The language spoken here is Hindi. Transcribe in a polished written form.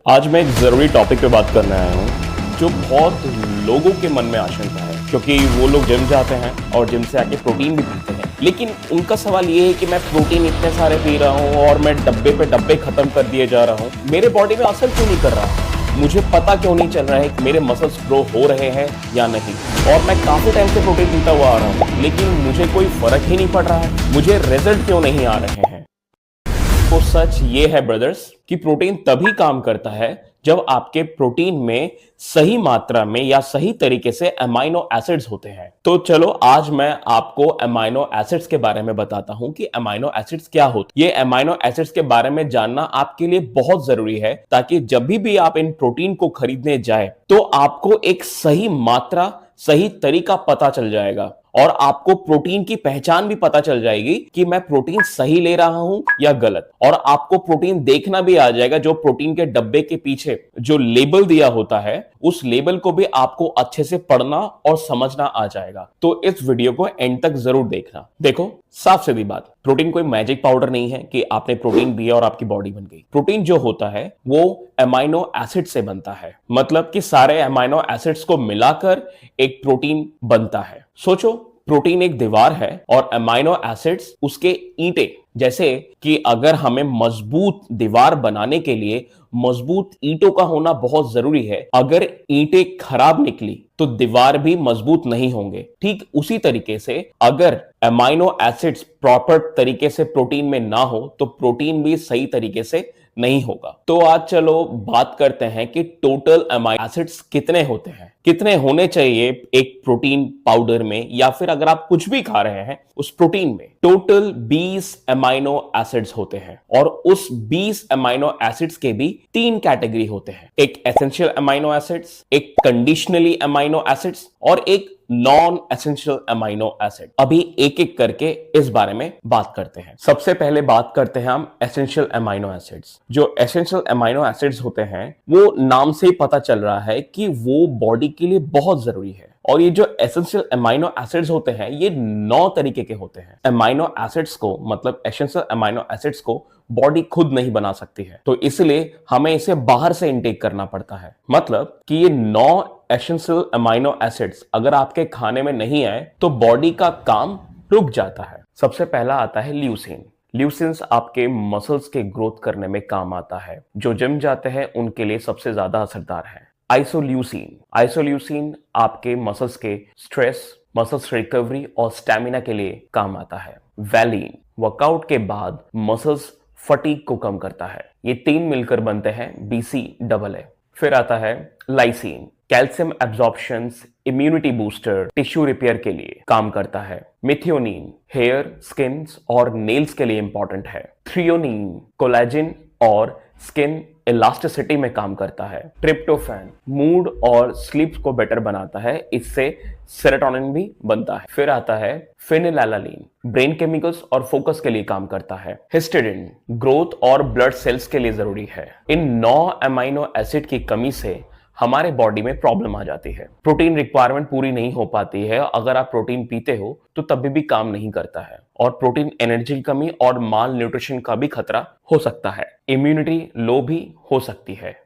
आज मैं एक ज़रूरी टॉपिक पे बात करने आया हूँ जो बहुत लोगों के मन में आशंका है, क्योंकि वो लोग जिम जाते हैं और जिम से आके प्रोटीन भी पीते हैं। लेकिन उनका सवाल ये है कि मैं प्रोटीन इतने सारे पी रहा हूँ और मैं डब्बे पे डब्बे खत्म कर दिए जा रहा हूँ, मेरे बॉडी में असर क्यों नहीं कर रहा, मुझे पता क्यों नहीं चल रहा है कि मेरे मसल्स ग्रो हो रहे हैं या नहीं। और मैं काफी टाइम से प्रोटीन पीता हुआ आ रहा हूँ लेकिन मुझे कोई फर्क ही नहीं पड़ रहा है, मुझे रिजल्ट क्यों नहीं आ रहे हैं। तो सच ये है ब्रदर्स कि प्रोटीन तभी काम करता है जब आपके प्रोटीन में सही मात्रा में या सही तरीके से अमाइनो एसिड्स होते हैं। तो चलो आज मैं आपको अमाइनो एसिड्स के बारे में बताता हूं कि अमाइनो एसिड्स क्या होते हैं। ये अमाइनो एसिड्स के बारे में जानना आपके लिए बहुत जरूरी है ताकि जब भी आप इन प्रोटीन को खरीदने जाए तो आपको एक सही मात्रा, सही तरीका पता चल जाएगा और आपको प्रोटीन की पहचान भी पता चल जाएगी कि मैं प्रोटीन सही ले रहा हूं या गलत। और आपको प्रोटीन देखना भी आ जाएगा, जो प्रोटीन के डब्बे के पीछे जो लेबल दिया होता है उस लेबल को भी आपको अच्छे से पढ़ना और समझना आ जाएगा। तो इस वीडियो को एंड तक जरूर देखना। देखो, साफ सीधी बात, प्रोटीन कोई मैजिक पाउडर नहीं है कि आपने प्रोटीन दिया और आपकी बॉडी बन गई। प्रोटीन जो होता है वो अमाइनो एसिड से बनता है, मतलब कि सारे अमाइनो एसिड्स को मिलाकर एक प्रोटीन बनता है। सोचो, प्रोटीन एक दीवार है और अमाइनो एसिड्स उसके ईंटें। जैसे कि अगर हमें मजबूत दीवार बनाने के लिए मजबूत ईंटों का होना बहुत जरूरी है, अगर ईंटें खराब निकली तो दीवार भी मजबूत नहीं होंगे। ठीक उसी तरीके से अगर अमाइनो एसिड्स प्रॉपर तरीके से प्रोटीन में ना हो तो प्रोटीन भी सही तरीके से नहीं होगा। तो आज चलो बात करते हैं कि टोटल अमाइनो एसिड्स कितने होते हैं, कितने होने चाहिए एक प्रोटीन पाउडर में, या फिर अगर आप कुछ भी खा रहे हैं उस प्रोटीन में। टोटल 20 अमाइनो एसिड्स होते हैं और उस 20 अमाइनो एसिड्स के भी 3 कैटेगरी होते हैं, एक एसेंशियल अमाइनो एसिड्स, एक कंडीशनली अमाइनो एसिड्स और एक नॉन एसेंशियल अमाइनो एसिड। अभी एक एक करके इस बारे में बात करते हैं। सबसे पहले बात करते हैं हम एसेंशियल अमाइनो एसिड्स। जो एसेंशियल अमाइनो एसिड्स होते हैं वो नाम से ही पता चल रहा है कि वो बॉडी के लिए बहुत जरूरी है। और ये जो एसेंशियल अमाइनो एसिड्स होते हैं ये 9 तरीके के होते हैं। अमाइनो एसिड्स को, मतलब एसेंशियल अमाइनो एसिड्स को बॉडी खुद नहीं बना सकती है, तो इसलिए हमें इसे बाहर से इनटेक करना पड़ता है। मतलब कि ये 9 एसेंशियल अमाइनो एसिड्स अगर आपके खाने में नहीं आए तो बॉडी का काम रुक जाता है। सबसे पहला आता है ल्यूसीन। ल्यूसिन्स आपके मसल्स के ग्रोथ करने में काम आता है। जो जिम जाते हैं उनके लिए सबसे ज्यादा असरदार है। आइसोल्यूसिन। आइसोल्यूसिन आपके मसल्स के स्ट्रेस, मसल्स रिकवरी और स्टैमिना के लिए काम आता है। वैलिन वर्कआउट के बाद मसल्स फटीग को कम करता है। ये 3 मिलकर बनते हैं BCAA। फिर आता है lysine. Calcium absorptions, immunity booster, tissue repair के लिए काम करता है। मिथियोनिन हेयर, स्किन और नेल्स के लिए इंपॉर्टेंट है। थ्रियोनिन कोलेजन और स्किन इलास्टिसिटी में काम करता है। ट्रिप्टोफैन मूड और स्लीप को बेटर बनाता है, इससे सेरोटोनिन भी बनता है। फिर आता है फेनिलैलानिन, ब्रेन केमिकल्स और फोकस के लिए काम करता है। हिस्टिडाइन ग्रोथ और ब्लड सेल्स के लिए जरूरी है। इन 9 अमाइनो एसिड की कमी से हमारे बॉडी में प्रॉब्लम आ जाती है। प्रोटीन रिक्वायरमेंट पूरी नहीं हो पाती है। अगर आप प्रोटीन पीते हो तो तभी भी काम नहीं करता है और प्रोटीन एनर्जी की कमी और माल न्यूट्रिशन का भी खतरा हो सकता है। इम्यूनिटी लो भी हो सकती है।